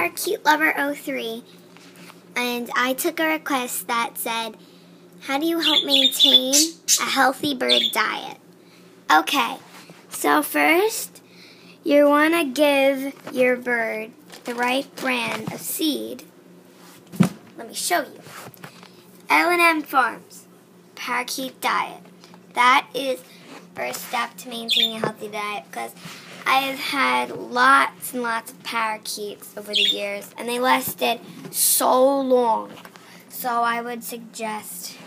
Parakeet Lover 03, and I took a request that said, how do you help maintain a healthy bird diet? Okay, so first, you want to give your bird the right brand of seed. Let me show you. L&M Farms, Parakeet Diet. That is first step to maintaining a healthy diet, because I've had lots and lots of parakeets over the years, and they lasted so long. So I would suggest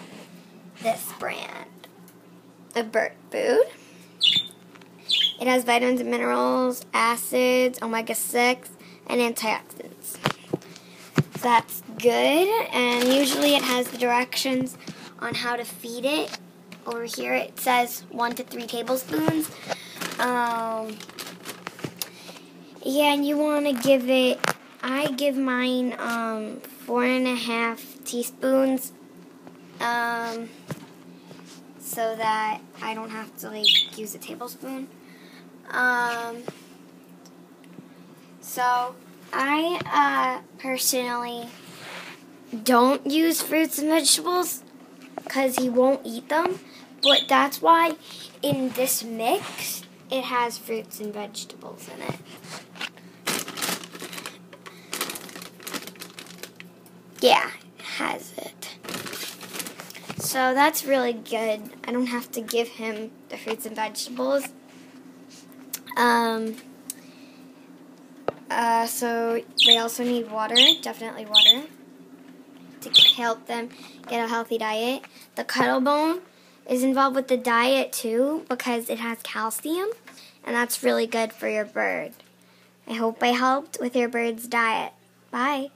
this brand of bird food. It has vitamins and minerals, acids, omega-6, and antioxidants. So that's good, and usually it has the directions on how to feed it. Over here it says 1 to 3 tablespoons. Yeah, and you want to give it, I give mine 4.5 teaspoons, so that I don't have to use a tablespoon. So I personally don't use fruits and vegetables because he won't eat them, but that's why in this mix it has fruits and vegetables in it. Yeah, it has it. So that's really good. I don't have to give him the fruits and vegetables. So they also need water, definitely water, to help them get a healthy diet. The cuddle bone is involved with the diet too because it has calcium, and that's really good for your bird. I hope I helped with your bird's diet. Bye.